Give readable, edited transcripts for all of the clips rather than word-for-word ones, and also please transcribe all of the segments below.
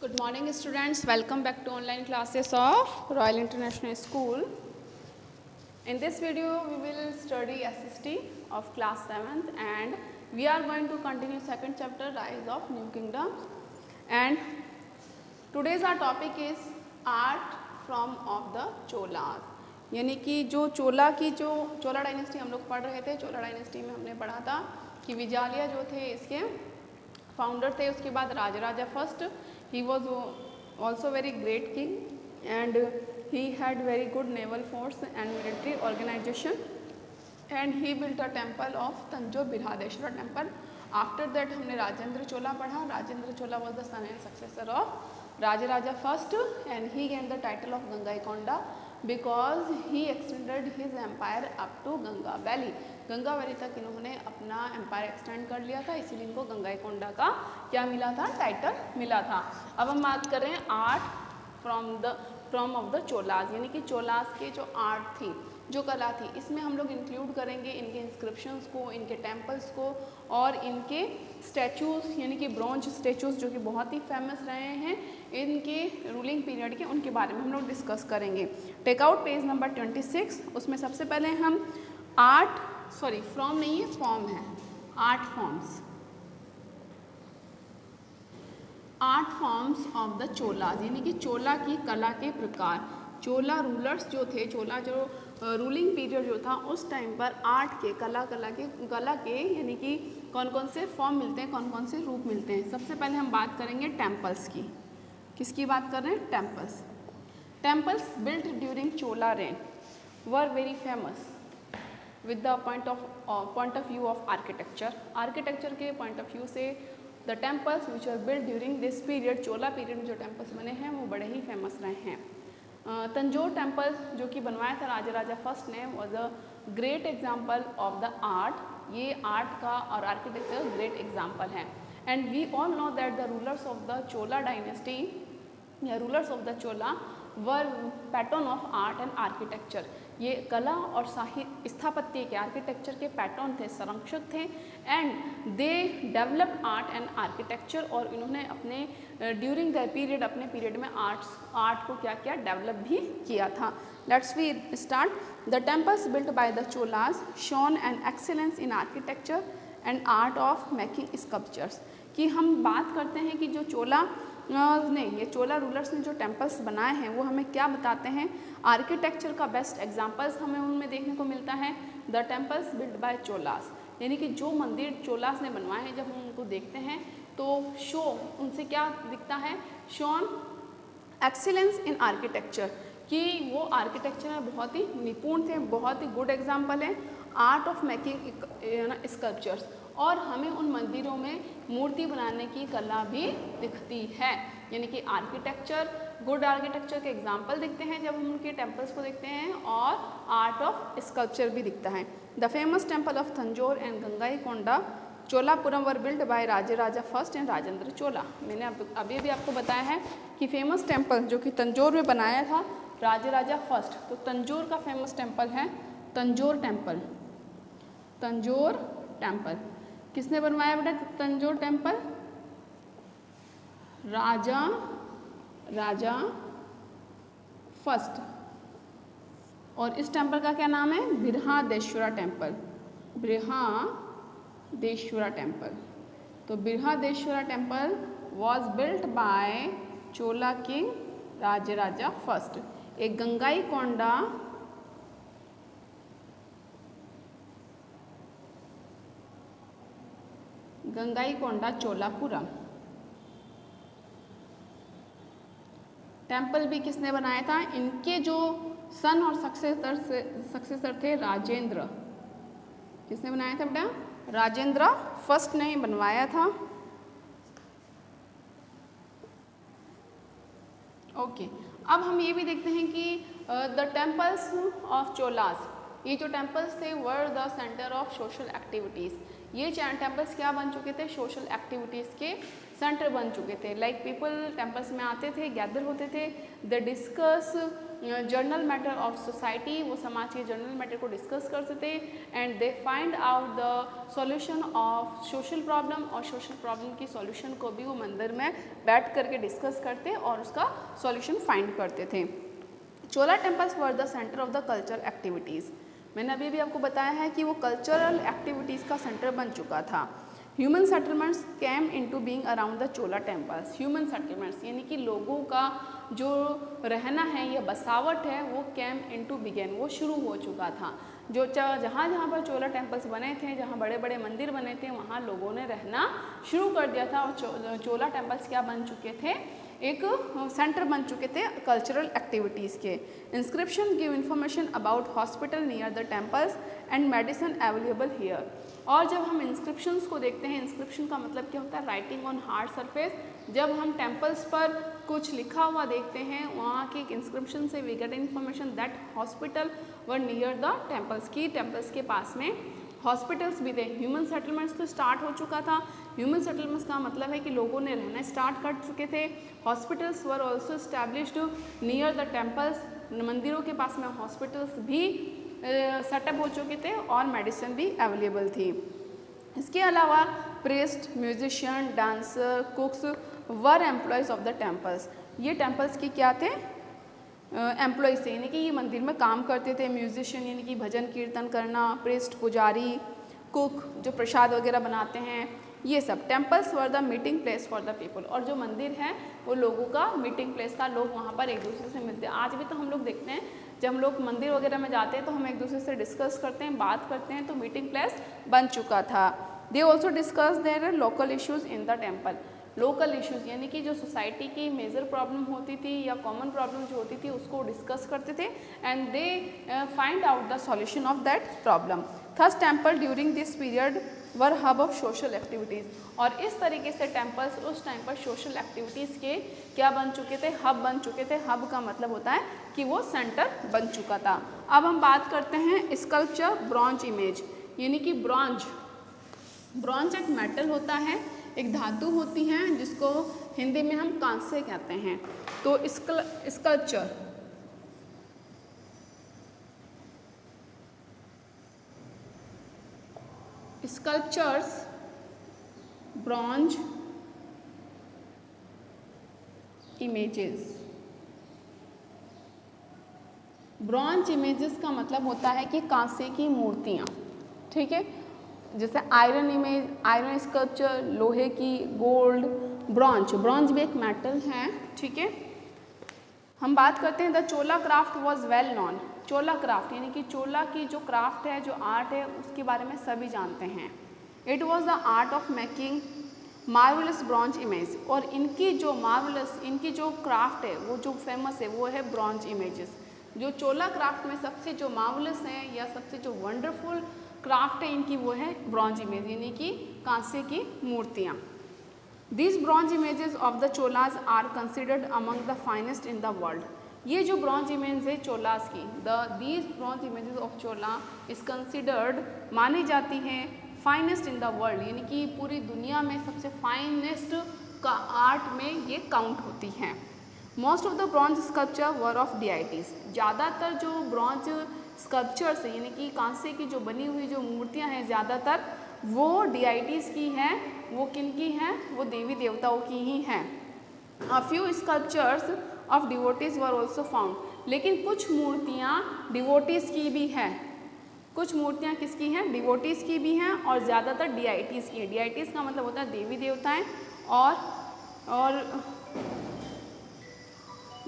Good morning students, welcome back to online classes of Royal International School. In this video we will study SST of class 7th and we are going to continue second chapter Rise of New Kingdoms, and today's our topic is Art from of the Cholas. यानी कि जो चोला dynasty हम लोग पढ़ रहे थे, चोला dynasty में हमने पढ़ा था कि विजालिया जो थे इसके फाउंडर थे. उसके बाद Rajaraja first, he was also very great king and he had very good naval force and military organization, and he built a temple of Tanjore Birhadeshwara temple. After that हमने राजेंद्र चोला पढ़ा. राजेंद्र चोला was the son and successor of Rajaraja first and he gained the title of Gangaikonda because he extended his empire up to Ganga Valley. Ganga valley तक इन्होंने अपना empire extend कर लिया था, इसीलिए इनको गंगाईकोंडा का क्या मिला था, टाइटल मिला था. अब हम बात कर रहे हैं art from of the Cholas, यानी कि चोलास के जो आर्ट थी, जो कला थी, इसमें हम लोग इंक्लूड करेंगे इनके इंस्क्रिप्शंस को, इनके टेम्पल्स को और इनके स्टैचूज़ यानी कि ब्रॉन्ज स्टैचूज़ जो कि बहुत ही फेमस रहे हैं इनके रूलिंग पीरियड के, उनके बारे में हम लोग डिस्कस करेंगे. Take out page number 26. उसमें सबसे पहले हम फ्रॉम नहीं है, फॉर्म है, art forms of the Cholas, यानी कि चोला की कला के प्रकार. चोला रूलर्स जो थे, चोला जो रूलिंग पीरियड जो था उस टाइम पर आर्ट के कला के यानी कि कौन कौन से फॉर्म मिलते हैं, कौन कौन से रूप मिलते हैं. सबसे पहले हम बात करेंगे टेम्पल्स की. किसकी बात कर रहे हैं? Temples built during Chola reign were very famous with the point of view of architecture के पॉइंट ऑफ व्यू से the temples which are build during this period, Chola period में जो टेम्पल्स बने हैं वो बड़े ही फेमस रहे हैं. तंजोर टेम्पल जो कि बनवाया था राजा फर्स्ट ने was a great example of the art. ये आर्ट का और आर्किटेक्चर ग्रेट एग्जाम्पल है. And we all know that the rulers of the Chola dynasty या rulers of the Chola were patron of art and architecture. ये कला और स्थापत्य के, आर्किटेक्चर के पैटर्न थे, संरक्षक थे. And they develop art and architecture, और इन्होंने अपने ड्यूरिंग द पीरियड, अपने पीरियड में आर्ट को क्या किया, डेवलप भी किया था. Let's we start. The temples built by the Cholas shone an excellence in architecture and art of making sculptures. कि हम बात करते हैं कि जो ये चोला रूलर्स ने जो टेम्पल्स बनाए हैं वो हमें क्या बताते हैं, आर्किटेक्चर का बेस्ट एग्जांपल्स हमें उनमें देखने को मिलता है. The temples build by Cholas, यानी कि जो मंदिर चोलास ने बनवाए हैं जब हम उनको देखते हैं तो उनसे क्या दिखता है, शोन एक्सीलेंस इन आर्किटेक्चर, कि वो आर्किटेक्चर में बहुत ही निपुण थे, बहुत ही गुड एग्जाम्पल है. आर्ट ऑफ मेकिंग स्कल्पचर्स, और हमें उन मंदिरों में मूर्ति बनाने की कला भी दिखती है. यानी कि आर्किटेक्चर, गुड आर्किटेक्चर के एग्जाम्पल दिखते हैं जब हम उनके टेम्पल्स को देखते हैं, और आर्ट ऑफ स्कल्पचर भी दिखता है. The famous temple of Tanjore and Gangaikonda Cholapuram were build by Raja first and Rajendra Chola. मैंने अभी भी आपको बताया है कि फेमस टेम्पल जो कि तंजोर में बनाया था राजा फर्स्ट, तो तंजोर का फेमस टेम्पल है तंजोर टेम्पल. किसने बनवाया बेटा तंजोर टेम्पल? राजा फर्स्ट. और इस टेम्पल का क्या नाम है? बृहदेश्वरा टेम्पल. तो Brihadeeswara temple was built by Chola king Raja first. एक गंगाईकोंडा चोलापुरम टेम्पल भी किसने बनाया था? इनके जो सन और सक्सेसर थे राजेंद्र. किसने बनाया था बेटा? राजेंद्र फर्स्ट ने बनवाया था. ओके. अब हम ये भी देखते हैं कि द टेम्पल्स ऑफ चोलास, ये जो टेम्पल्स थे वर the centre of social activities. ये टेम्पल्स क्या बन चुके थे, सोशल एक्टिविटीज़ के सेंटर बन चुके थे। लाइक पीपल टेम्पल्स में आते थे, गैदर होते थे, the discuss journal matter of society, वो समाज के जर्नल मैटर को डिस्कस करते थे, and they find out the solution of social problem, और सोशल प्रॉब्लम की सॉल्यूशन को भी वो मंदिर में बैठ करके डिस्कस करते और उसका सॉल्यूशन फाइंड करते थे। Chola temples were the centre of the cultural activities. मैंने अभी भी आपको बताया है कि वो कल्चरल एक्टिविटीज़ का सेंटर बन चुका था। Human settlements came into being around the Chola temples. Human settlements यानी कि लोगों का जो रहना है या बसावट है वो कैम इनटू बिगेन, वो शुरू हो चुका था। जो जहाँ जहाँ पर चोला टेम्पल्स बने थे, जहाँ बड़े बड़े मंदिर बने थे, वहाँ लोगों ने रहना शुरू कर दिया था। और चोला टेम्पल्स क्या बन चुके थे, एक सेंटर बन चुके थे कल्चरल एक्टिविटीज़ के। Inscription give information about hospital near the temples and medicine available here. और जब हम इंस्क्रिप्शंस को देखते हैं, इंस्क्रिप्शन का मतलब क्या होता है, राइटिंग ऑन हार्ड सरफेस। जब हम टेम्पल्स पर कुछ लिखा हुआ देखते हैं, वहाँ के इंस्क्रिप्शन से we get information that hospital were near the temples, की टेम्पल्स के पास में हॉस्पिटल्स भी थे। ह्यूमन सेटलमेंट्स तो स्टार्ट हो चुका था। ह्यूमन सेटलमेंट्स का मतलब है कि लोगों ने रहना स्टार्ट कर चुके थे। Hospitals were also established near the temples, मंदिरों के पास में हॉस्पिटल्स भी सेटअप हो चुके थे और मेडिसिन भी अवेलेबल थी। इसके अलावा priest, musician, dancer, कुक्स were employees of the temples. ये टेम्पल्स की क्या थे, एम्प्लॉयज़ थे, यानी कि ये मंदिर में काम करते थे। म्यूजिशियन यानी कि भजन कीर्तन करना, प्रीस्ट पुजारी, कुक जो प्रसाद वगैरह बनाते हैं, ये सब। Temples were the meeting place for the people, और जो मंदिर है वो लोगों का मीटिंग प्लेस था। लोग वहाँ पर एक दूसरे से मिलते हैं। आज भी तो हम लोग देखते हैं जब हम लोग मंदिर वगैरह में जाते हैं तो हम एक दूसरे से डिस्कस करते हैं, बात करते हैं, तो मीटिंग प्लेस बन चुका था। They also discuss their local issues in the temple. Local issues यानी कि जो सोसाइटी की मेजर प्रॉब्लम होती थी या कॉमन प्रॉब्लम जो होती थी उसको डिस्कस करते थे, and they find out the solution of that problem. Thus temple during this period were hub of social activities. और इस तरीके से टेम्पल्स उस टाइम पर सोशल एक्टिविटीज़ के क्या बन चुके थे, हब बन चुके थे। हब का मतलब होता है कि वो सेंटर बन चुका था। अब हम बात करते हैं स्कल्पचर, ब्रॉन्ज इमेज, यानी कि ब्रॉन्ज एक मेटल होता है, एक धातु होती है जिसको हिंदी में हम कांस्य कहते हैं। तो sculptures, bronze images. Bronze images का मतलब होता है कि कांसे की मूर्तियाँ, ठीक है। जैसे आयरन इमेज, आयरन स्कल्पचर, लोहे की, गोल्ड, ब्रॉन्ज भी एक मेटल है, ठीक है। हम बात करते हैं the Chola craft was well non. Chola craft यानी कि चोला की जो क्राफ्ट है, जो आर्ट है, उसके बारे में सभी जानते हैं। It was the art of making marvellous bronze image. और इनकी जो क्राफ्ट है, वो जो फेमस है, वो है ब्रॉन्ज इमेजेस। जो चोला क्राफ्ट में सबसे जो मार्वलस है या सबसे जो वंडरफुल क्राफ्ट है इनकी, वो है ब्रॉन्ज इमेज यानी कि कांसे की मूर्तियाँ। These bronze images of the cholas are considered among the finest in the world. ये जो ब्रॉन्ज इमेज है चोलास की, these bronze images of chola is considered, मानी जाती हैं फाइनेस्ट इन द वर्ल्ड, यानी कि पूरी दुनिया में सबसे फाइनेस्ट का आर्ट में ये काउंट होती हैं। Most of the bronze sculpture were of deities. ज़्यादातर जो ब्रॉन्ज स्कल्पचर्स हैं यानी कि कांसे की जो बनी हुई जो मूर्तियाँ हैं, ज़्यादातर वो डिआइटीज़ की हैं। वो किन की हैं? वो देवी देवताओं की ही हैं। A few sculptures of devotees were also found. लेकिन कुछ मूर्तियाँ डिवोटीज़ की भी हैं। कुछ मूर्तियाँ किसकी हैं? डिवोटीज़ की भी हैं और ज़्यादातर डिआइटीज़ की है। डिआइटीज़ का मतलब होता है देवी देवताएँ और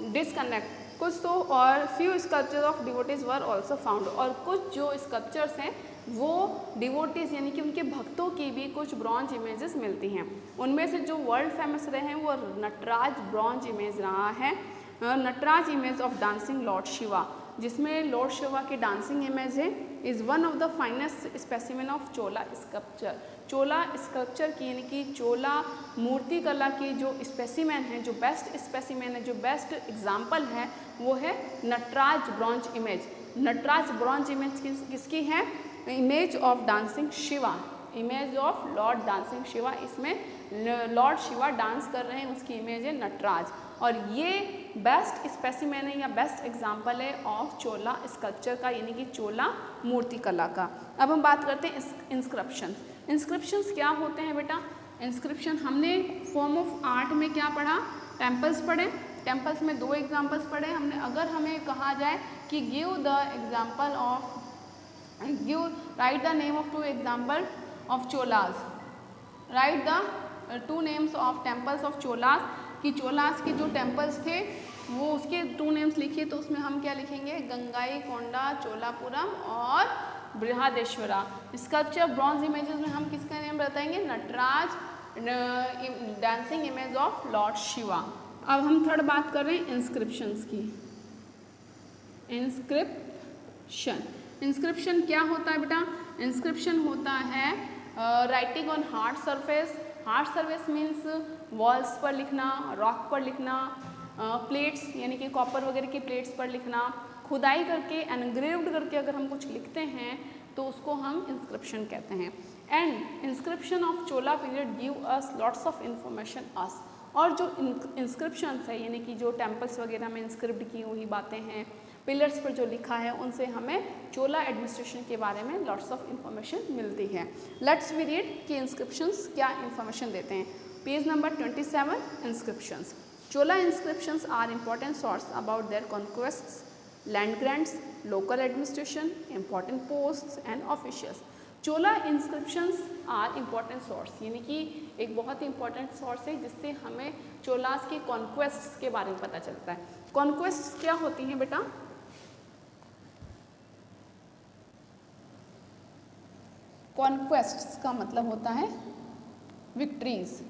डिसकनेक्ट कुछ तो, और few sculptures of devotees were also found. और कुछ जो स्कल्पचर्स हैं वो डिवोटीज़ यानी कि उनके भक्तों की भी कुछ ब्रॉन्ज इमेजेस मिलती हैं। उनमें से जो वर्ल्ड फेमस रहे हैं वो नटराज ब्रॉन्ज इमेज रहा है। Nataraja image of dancing Lord Shiva, जिसमें लॉर्ड शिवा की डांसिंग इमेज है, is one of the finest specimen of Chola sculpture. Chola sculpture की यानी कि चोला मूर्ति कला की जो स्पेसिमेन है, जो बेस्ट स्पेसिमेन है, जो बेस्ट एग्जाम्पल है, वो है Nataraja bronze image. Nataraja bronze image किसकी है? Image of dancing Shiva, image of Lord dancing Shiva, इसमें लॉर्ड शिवा डांस कर रहे हैं, उसकी इमेज है नटराज। और ये बेस्ट स्पेसिमेन है या बेस्ट एग्जाम्पल है ऑफ चोला स्कल्पचर का, यानी कि चोला मूर्ति कला का। अब हम बात करते हैं इंस्क्रिप्शन। इंस्क्रिप्शंस क्या होते हैं बेटा? इंस्क्रिप्शन हमने फॉर्म ऑफ आर्ट में क्या पढ़ा? टेम्पल्स पढ़े। टेम्पल्स में 2 एग्जाम्पल्स पढ़े हमने। अगर हमें कहा जाए कि give the example of, right the name of 2 example of Cholas, right the 2 names of temples of Cholas, कि चोलास के जो टेम्पल्स थे वो उसके 2 नेम्स लिखिए, तो उसमें हम क्या लिखेंगे? गंगाई कोंडा चोलापुरम और बृहदेश्वरा। स्कल्पचर ब्रॉन्ज इमेजेस में हम किसका नेम बताएंगे? Nataraja dancing image of Lord Shiva. अब हम थर्ड बात कर रहे हैं इंस्क्रिप्शंस की। इंस्क्रिप्शन, इंस्क्रिप्शन क्या होता है बेटा? इंस्क्रिप्शन होता है writing on hard surface. Hard surface means walls पर लिखना, रॉक पर लिखना, प्लेट्स यानी कि कॉपर वगैरह की प्लेट्स पर लिखना, खुदाई करके एनग्रेव्ड करके अगर हम कुछ लिखते हैं तो उसको हम इंस्क्रिप्शन कहते हैं। And inscription of Chola period give us lots of information us. और जो इंस्क्रिप्शंस है यानी कि जो टेम्पल्स वगैरह में इंस्क्रिप्ट की हुई बातें हैं, पिलर्स पर जो लिखा है, उनसे हमें चोला एडमिनिस्ट्रेशन के बारे में लॉट्स ऑफ इंफॉर्मेशन मिलती है। लेट्स वी रीड कि इंस्क्रिप्शंस क्या इंफॉर्मेशन देते हैं। Page number 27, inscriptions. Chola inscriptions are important source about their conquests, land grants, local administration, important posts and officials. Chola inscriptions are important source, यानी कि एक बहुत ही इंपॉर्टेंट सोर्स है जिससे हमें चोलास के कॉन्क्वेस्ट्स के बारे में पता चलता है। कॉन्क्वेस्ट्स क्या होती हैं बेटा? कॉन्क्वेस्ट्स का मतलब होता है विक्ट्रीज,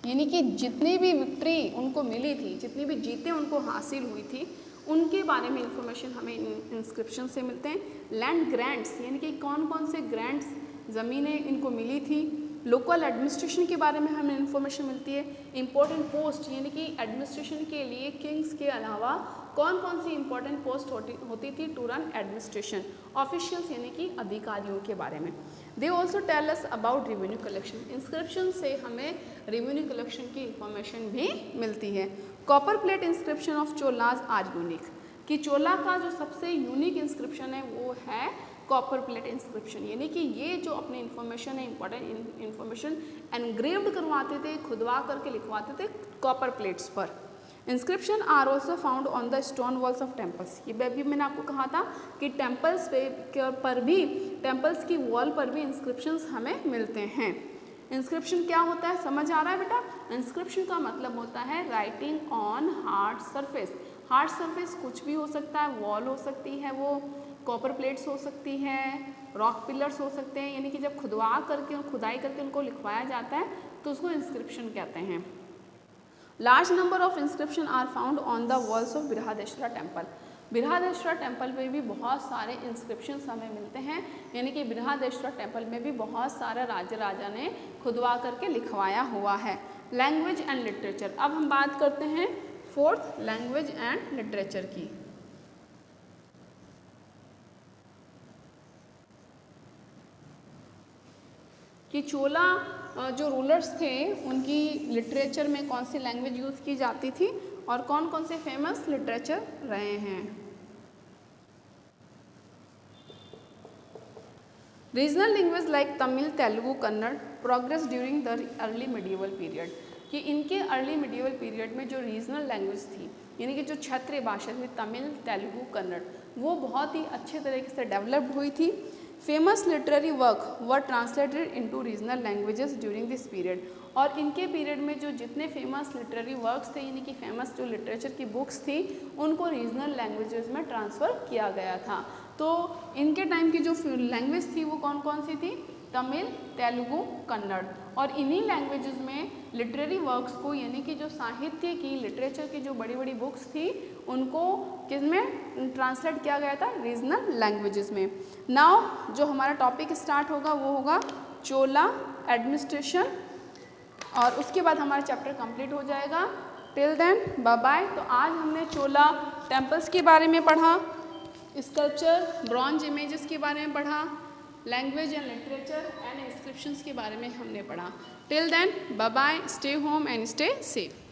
यानी कि जितनी भी विक्ट्री उनको मिली थी, जितनी भी जीतें उनको हासिल हुई थी, उनके बारे में इंफॉर्मेशन हमें इंस्क्रिप्शन से मिलते हैं। लैंड ग्रांट्स यानी कि कौन कौन से ग्रांट्स, ज़मीनें इनको मिली थी। लोकल एडमिनिस्ट्रेशन के बारे में हमें इंफॉर्मेशन मिलती है। इंपॉर्टेंट पोस्ट यानी कि एडमिनिस्ट्रेशन के लिए किंग्स के अलावा कौन कौन सी इंपॉर्टेंट पोस्ट होती थी टू रन एडमिनिस्ट्रेशन। ऑफिशियल्स यानी कि अधिकारियों के बारे में। They also tell us about revenue collection. Inscription से हमें रेवेन्यू कलेक्शन की इंफॉर्मेशन भी मिलती है। Copper plate inscription of Cholas are unique, कि चोला का जो सबसे यूनिक इंस्क्रिप्शन है वो है कॉपर प्लेट इंस्क्रिप्शन, यानी कि ये जो अपनी इंफॉर्मेशन है, इंपॉर्टेंट इंफॉर्मेशन एनग्रेव्ड करवाते थे, खुदवा करके लिखवाते थे कॉपर प्लेट्स पर। Inscription are also found on the stone walls of temples. ये भी मैंने आपको कहा था कि टेम्पल्स पर भी, टेम्पल्स की वॉल पर भी इंस्क्रिप्शंस हमें मिलते हैं। इंस्क्रिप्शन क्या होता है, समझ आ रहा है बेटा? इंस्क्रिप्शन का मतलब होता है writing on hard surface. Hard surface कुछ भी हो सकता है, वॉल हो सकती है, वो कॉपर प्लेट्स हो सकती है, रॉक पिलर्स हो सकते हैं, यानी कि जब खुदवा करके और खुदाई करके उनको लिखवाया जाता है तो उसको इंस्क्रिप्शन कहते हैं। Large number of inscription are found on the walls of Brihadeshwara temple. Brihadeshwara temple में भी बहुत सारे इंस्क्रिप्शंस हमें मिलते हैं, यानी कि बृहदेश्वरा टेम्पल में भी बहुत सारा राजा ने खुदवा करके लिखवाया हुआ है। Language and literature. अब हम बात करते हैं फोर्थ, लैंग्वेज एंड लिटरेचर की। कि चोला जो रूलर्स थे उनकी लिटरेचर में कौन सी लैंग्वेज यूज़ की जाती थी और कौन कौन से फेमस लिटरेचर रहे हैं। Regional language like Tamil, Telugu, Kannada progress during the early medieval period. कि इनके अर्ली मिडिवल पीरियड में जो रीजनल लैंग्वेज थी, यानी कि जो क्षेत्रीय भाषा थी तमिल, तेलुगु, कन्नड़, वो बहुत ही अच्छे तरीके से डेवलप्ड हुई थी। Famous literary work were translated into regional languages during this period. और इनके पीरियड में जो जितने फेमस लिटरेरी वर्क्स थे, यानी कि फेमस जो लिटरेचर की बुक्स थी, उनको रीजनल लैंग्वेजेस में ट्रांसफ़र किया गया था। तो इनके टाइम की जो लैंग्वेज थी वो कौन कौन सी थी? तमिल, तेलुगु, कन्नड़। और इन्हीं लैंग्वेजेस में लिटरेरी वर्क्स को, यानी कि जो साहित्य की, लिटरेचर की जो बड़ी बड़ी बुक्स थी, उनको किस में ट्रांसलेट किया गया था? रीजनल लैंग्वेजेस में। नाउ जो हमारा टॉपिक स्टार्ट होगा वो होगा चोला एडमिनिस्ट्रेशन, और उसके बाद हमारा चैप्टर कंप्लीट हो जाएगा। Till then bye bye. तो आज हमने चोला टेम्पल्स के बारे में पढ़ा, स्कल्पचर, ब्रॉन्ज इमेजेस के बारे में पढ़ा, language and literature and inscriptions के बारे में हमने पढ़ा। Till then bye bye, stay home and stay safe.